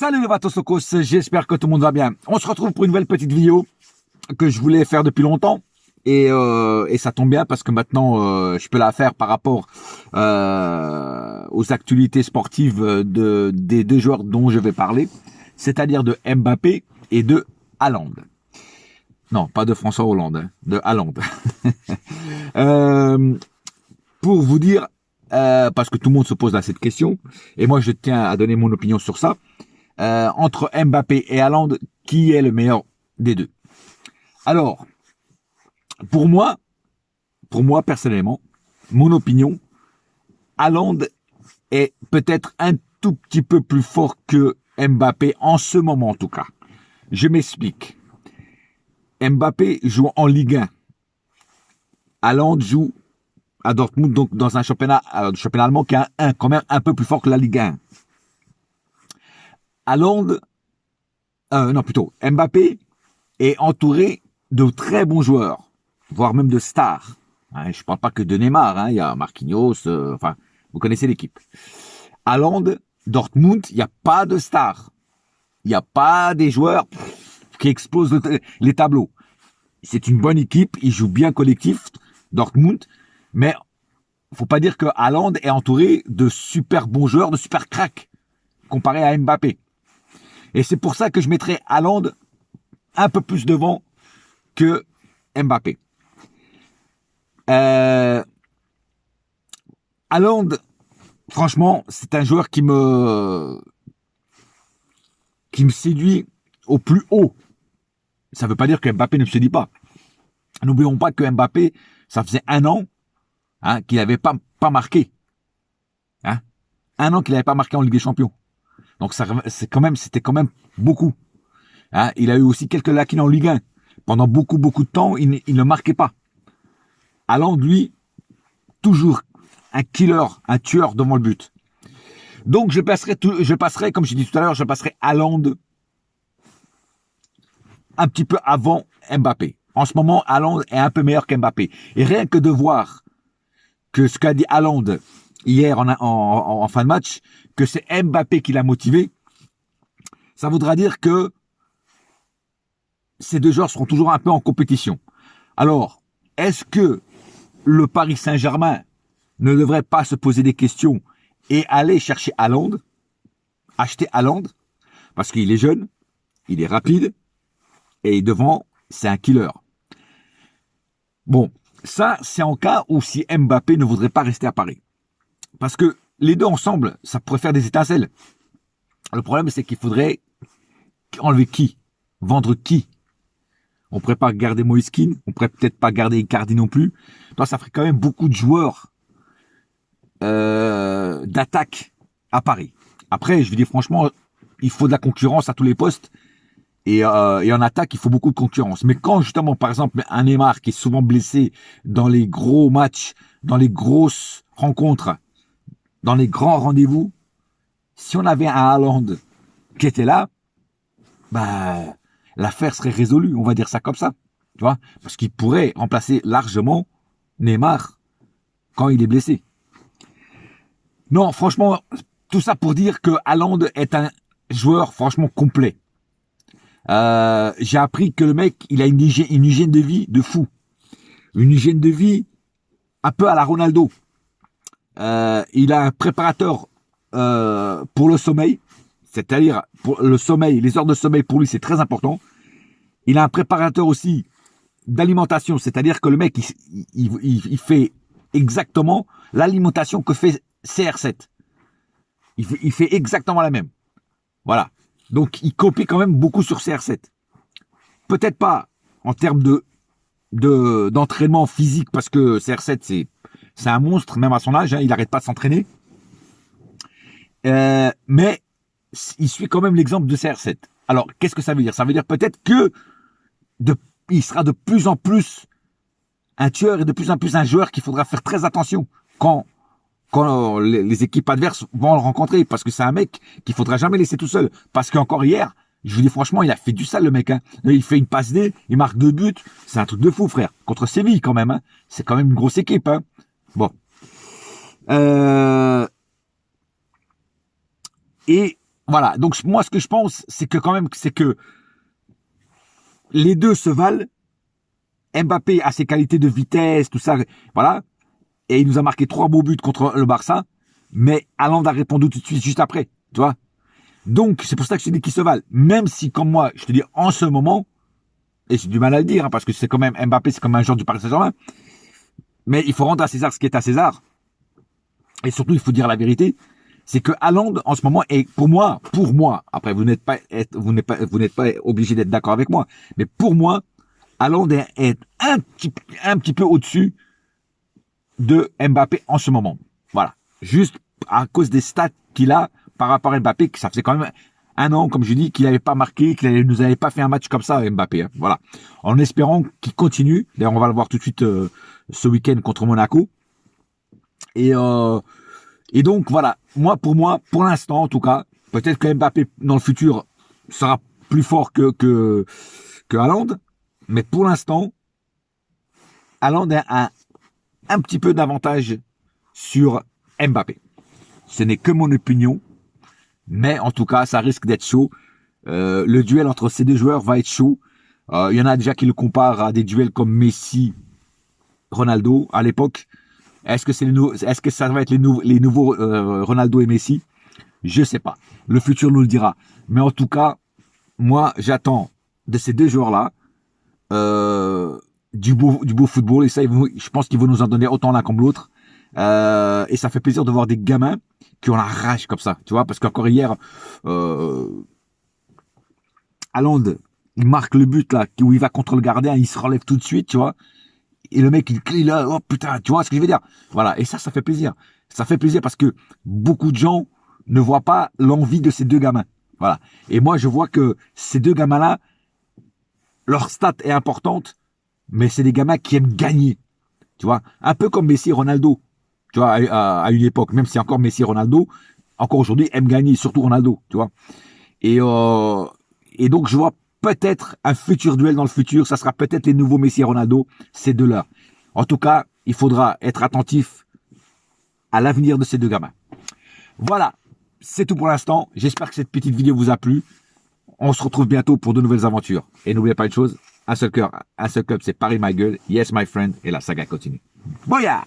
Salut les Vatosokos, j'espère que tout le monde va bien. On se retrouve pour une nouvelle petite vidéo que je voulais faire depuis longtemps. Et ça tombe bien parce que maintenant je peux la faire par rapport aux actualités sportives des deux joueurs dont je vais parler, c'est-à-dire de Mbappé et de Haaland. Non, pas de François Hollande, hein, de Haaland. Pour vous dire, parce que tout le monde se pose là cette question, et moi je tiens à donner mon opinion sur ça, entre Mbappé et Haaland, qui est le meilleur des deux? Alors, pour moi personnellement, mon opinion, Haaland est peut-être un tout petit peu plus fort que Mbappé en ce moment en tout cas. Je m'explique. Mbappé joue en Ligue 1. Haaland joue à Dortmund, donc dans un championnat allemand qui est quand même un peu plus fort que la Ligue 1. Mbappé est entouré de très bons joueurs, voire même de stars. Je ne parle pas que de Neymar, il y a Marquinhos, vous connaissez l'équipe. Haaland, Dortmund, il n'y a pas de stars. Il n'y a pas des joueurs qui explosent les tableaux. C'est une bonne équipe, il joue bien collectif, Dortmund, mais faut pas dire que Haaland est entouré de super bons joueurs, de super cracks, comparé à Mbappé. Et c'est pour ça que je mettrais Haaland un peu plus devant que Mbappé. Haaland, franchement, c'est un joueur qui me séduit au plus haut. Ça ne veut pas dire que Mbappé ne me séduit pas. N'oublions pas que Mbappé, ça faisait un an qu'il n'avait pas marqué. Un an qu'il n'avait pas marqué en Ligue des Champions. Donc c'était quand même beaucoup. Il a eu aussi quelques lacunes en Ligue 1. Pendant beaucoup de temps, il ne marquait pas. Haaland, lui, toujours un killer, un tueur devant le but. Donc je passerai, comme j'ai dit tout à l'heure, je passerai Haaland un petit peu avant Mbappé. En ce moment, Haaland est un peu meilleur qu'Mbappé. Et rien que de voir que ce qu'a dit Haaland hier en fin de match, que c'est Mbappé qui l'a motivé, ça voudra dire que ces deux joueurs seront toujours un peu en compétition. Alors, est-ce que le Paris Saint-Germain ne devrait pas se poser des questions et aller chercher Haaland, acheter Haaland, parce qu'il est jeune, il est rapide, et devant, c'est un killer. Bon, ça, c'est en cas où si Mbappé ne voudrait pas rester à Paris. Parce que les deux ensemble, ça pourrait faire des étincelles. Le problème, c'est qu'il faudrait enlever qui? Vendre qui? On ne pourrait pas garder Moïse Kean, on ne pourrait peut-être pas garder Icardi non plus. Donc, ça ferait quand même beaucoup de joueurs d'attaque à Paris. Après, je vous dis franchement, il faut de la concurrence à tous les postes. Et en attaque, il faut beaucoup de concurrence. Mais quand justement, par exemple, un Neymar qui est souvent blessé dans les gros matchs, dans les grosses rencontres, dans les grands rendez-vous, si on avait un Haaland qui était là, l'affaire serait résolue, on va dire ça comme ça. Tu vois, parce qu'il pourrait remplacer largement Neymar quand il est blessé. Non, franchement, tout ça pour dire que Haaland est un joueur franchement complet. J'ai appris que le mec, il a une hygiène de vie de fou. Une hygiène de vie un peu à la Ronaldo. Il a un préparateur pour le sommeil, c'est-à-dire pour le sommeil, les heures de sommeil pour lui c'est très important. Il a un préparateur aussi d'alimentation, c'est-à-dire que le mec il fait exactement l'alimentation que fait CR7. Il fait exactement la même. Voilà. Donc, il copie quand même beaucoup sur CR7. Peut-être pas en termes d'entraînement physique, parce que CR7, c'est un monstre, même à son âge, il n'arrête pas de s'entraîner. Mais il suit quand même l'exemple de CR7. Alors, qu'est-ce que ça veut dire? Ça veut dire peut-être que il sera de plus en plus un tueur et de plus en plus un joueur qu'il faudra faire très attention quand les équipes adverses vont le rencontrer, parce que c'est un mec qu'il faudra jamais laisser tout seul. Parce qu'encore hier, je vous dis franchement, il a fait du sale le mec. Il fait une passe D, il marque 2 buts, c'est un truc de fou frère. Contre Séville quand même, c'est quand même une grosse équipe. Bon. Et voilà. Donc, moi, ce que je pense, c'est que quand même, c'est que les deux se valent. Mbappé a ses qualités de vitesse, tout ça, voilà. Et il nous a marqué 3 beaux buts contre le Barça. Mais Haaland a répondu tout de suite, juste après, tu vois. Donc, c'est pour ça que je te dis qu'ils se valent. Même si, comme moi, je te dis, en ce moment, et j'ai du mal à le dire, hein, parce que c'est quand même Mbappé, c'est comme un joueur du Paris Saint-Germain. Mais il faut rendre à César ce qui est à César. Et surtout, il faut dire la vérité. C'est que Haaland, en ce moment, est pour moi, après, vous n'êtes pas obligé d'être d'accord avec moi. Mais pour moi, Haaland est un petit peu au-dessus de Mbappé en ce moment. Voilà. Juste à cause des stats qu'il a par rapport à Mbappé, que ça faisait quand même un an, comme je dis, qu'il n'avait pas marqué, qu'il nous avait pas fait un match comme ça, Mbappé. Hein. Voilà. En espérant qu'il continue. D'ailleurs, on va le voir tout de suite ce week-end contre Monaco. Et donc, voilà. Pour moi, pour l'instant, en tout cas, peut-être que Mbappé, dans le futur, sera plus fort que Haaland. Mais pour l'instant, Haaland a un petit peu d'avantage sur Mbappé. Ce n'est que mon opinion, mais en tout cas, ça risque d'être chaud. Le duel entre ces deux joueurs va être chaud. Il y en a déjà qui le comparent à des duels comme Messi, Ronaldo à l'époque. Est-ce que ça va être les nouveaux Ronaldo et Messi? Je sais pas. Le futur nous le dira. Mais en tout cas, moi, j'attends de ces deux joueurs-là du beau football. Et ça, je pense qu'ils vont nous en donner autant l'un comme l'autre. Et ça fait plaisir de voir des gamins qui ont la rage comme ça, tu vois, parce qu'encore hier, Haaland, il marque le but là, où il va contre le gardien, il se relève tout de suite, tu vois, et le mec il crie là, oh putain, tu vois ce que je veux dire? Voilà, et ça fait plaisir. Ça fait plaisir parce que beaucoup de gens ne voient pas l'envie de ces deux gamins. Voilà. Et moi, je vois que ces deux gamins-là, leur stat est importante, mais c'est des gamins qui aiment gagner. Tu vois, un peu comme Messi et Ronaldo. Tu vois, à une époque, même si encore Messi et Ronaldo, encore aujourd'hui, aiment gagner, surtout Ronaldo, tu vois. Et, et donc, je vois peut-être un futur duel dans le futur. Ça sera peut-être les nouveaux Messi et Ronaldo, ces deux-là. En tout cas, il faudra être attentif à l'avenir de ces deux gamins. Voilà, c'est tout pour l'instant. J'espère que cette petite vidéo vous a plu. On se retrouve bientôt pour de nouvelles aventures. Et n'oubliez pas une chose, un seul cœur, un seul club, c'est Paris, ma gueule. Yes, my friend. Et la saga continue. Boya!